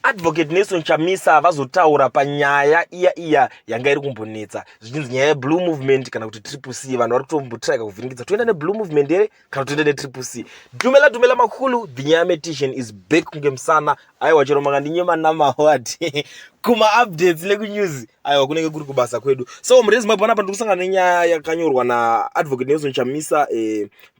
Advocate Nelson Chamisa vazotaura panyaya iya yanga iri kumbonetsa zvichinzi nyaya yeblue movement kana kuti triple C. Vanhu vari kutombotraka kuvhiringidza toenda neblue movement here kana toenda netriple C. Dumela makulu, the Nyaya is back kunge musana. Aiwa chero makandinye namawati kuma updates nekunews aiwa kunenge kuri kubasa kwedu. So muRezimbabwe panapa ndikusangana nenyaya yakanyorwa naadvocate Nelson Chamisa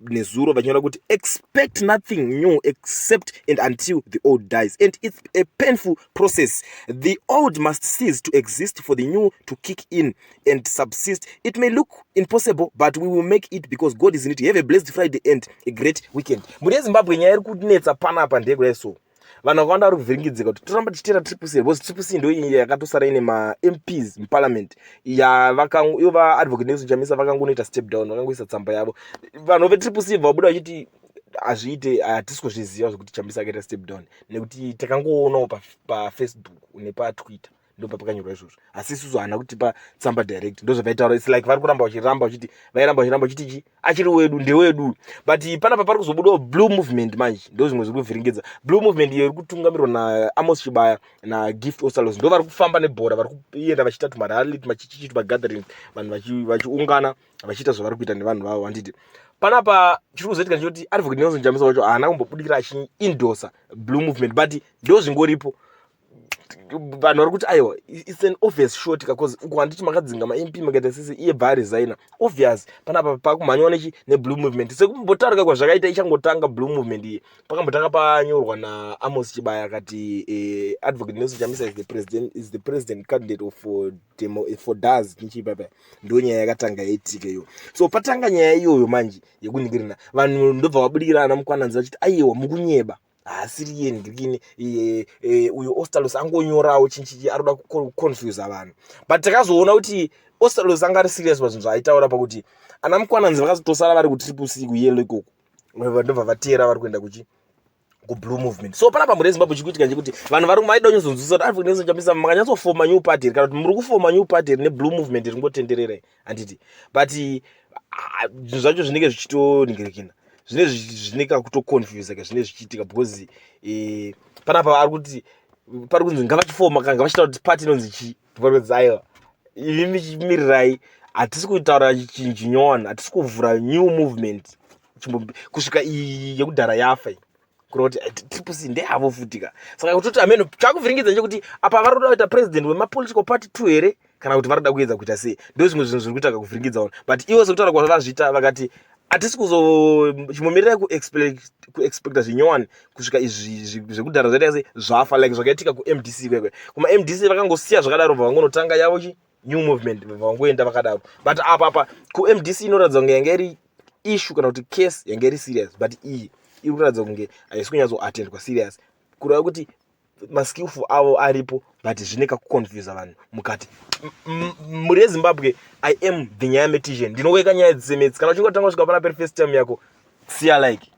nezuro vachinyora kuti expect nothing new except and until the old dies, and it's a painful process. The old must cease to exist for the new to kick in and subsist. It may look impossible, but we will make it because God is in it. Have a blessed Friday and a great weekend. muRezimbabwe nyaya iri kunetsa panapa ndekudai so vanhu vakawanda vari kuvhiringidzika kuti toramba tichitera triple C because triple C ndo yakatosara ine ma-MPs muparliament ivo vaadvocate Nelson Chamisa vakangonoita step down, vakangoisa tsamba yavo. Vanhu vetriple C vabuda vachiti hazviite, hatisi kuzviziva zvokuti Chamisa akaita step down nekuti takangoonawo paFacebook nepatwitter ndo papakanyorwa izvozvo, asi isusu hana kutipa tsamba direct. Ndo zvavaitaura, it's like vari kuramba vachiti vairamba vachiti achiri wedu ndewedu. But panapa pari kuzobudawo blue movement manje, ndo zvimwe zviri kuvhiringidza. Blue movement iyo iri kutungamirwa naAmos Chibaya naGift Osalos, ndo vari kufamba nebhora, vari kuenda vachiita tumarali tumachichichi tumagatherings, vanhu vachiungana vachiita zvavari kuita nevanhu vavo. Handiti panapa chiri kuzoitika ndechoti advocate Nelson Chamisa wacho haana kumbobudikira achiindosa blue movement, but ndo zvingoripo. Vanhu vari kuti aiwa it's an obvious short because uko handiti makadzinga ma-MP makaita sese iye bva resigner obvious. Panapa pakumhanywa neblue movement sekumbotaruka kwazvakaita ichangotanga blue movement iyi pakambotanga panyorwa naAmos Chibaya akati advocate Nelson Chamisa is the president candidate for DAS nichipapa. Ndo nyaya yakatanga yaitika iyo. So patanga nyaya iyoyo manje yekuningirina vanhu ndobva vabudikira ana mukwananzi vachiti aiwa mukunyeba asiri yeni ndikini uyo Ostalos angonyorawo chinchichi aroda kuconfuse vanhu. But takazoona kuti Ostalos anga ari serious pazvinhu zvaitaura pakuti ana mukwananzi vakazotosara vari kutriple C kuyelo ikoko ndobva vatera vari kuenda kublue movement. So panapa muRezimbabwe chikuitika ndechekuti vanhu vari kumaida kunyatsodzivisa kuti advocate Nelson Chamisa makanyatsofoma new party kana kuti muri kufoma new party neblue movement ringotenderera handiti. But zvinhu zvacho zvinenge zvichitoningirikina, zvineka kutoconfuse ka zvine zvichiitika because panapa ari kuti pari kunzi ngavachifoma kanga vachitaura kuti party inonzi chi kuti aiwa imi chimirirai, hatisi kutaura chinyowani, hatisi kuvhura new movement kusvika iyi yekudhara yafa kuroti triple C ndeyavo futika. Saka kutoti ameno chakuvhiringidza ndechekuti apa vari kuda kuita president wemapolitical party 2 here kana kuti vari kuda kuedza kuita sei. Ndo zvimwe zvinhu zviri kuita kuvhiringidza vanhu. But ivo sekutaura kwavazviita vakati hatisi kuzochimomirira kuexpecta zvinyowani kusvika izvi zvekudhara zvaita sei zvafa like zvakaitika kuMDC kwekwe. KumaMDC vakangosiya zvakadaro vangonotanga yavo new movement vangoenda vakadaro. But apa kuMDC inoratidza kunge yanga iri issue kana kuti case yanga iri serious, but iyi iri kuratidza kunge haisi kunyatsoatendwa serious kureva kuti maskillful avo aripo but zvineka kuconfuse vanhu mukati. muRezimbabwe I am the Nyaya ndinoweka nyaya dzisemedzi. Kana uchingotanga kusvika pana peri first time yako siya like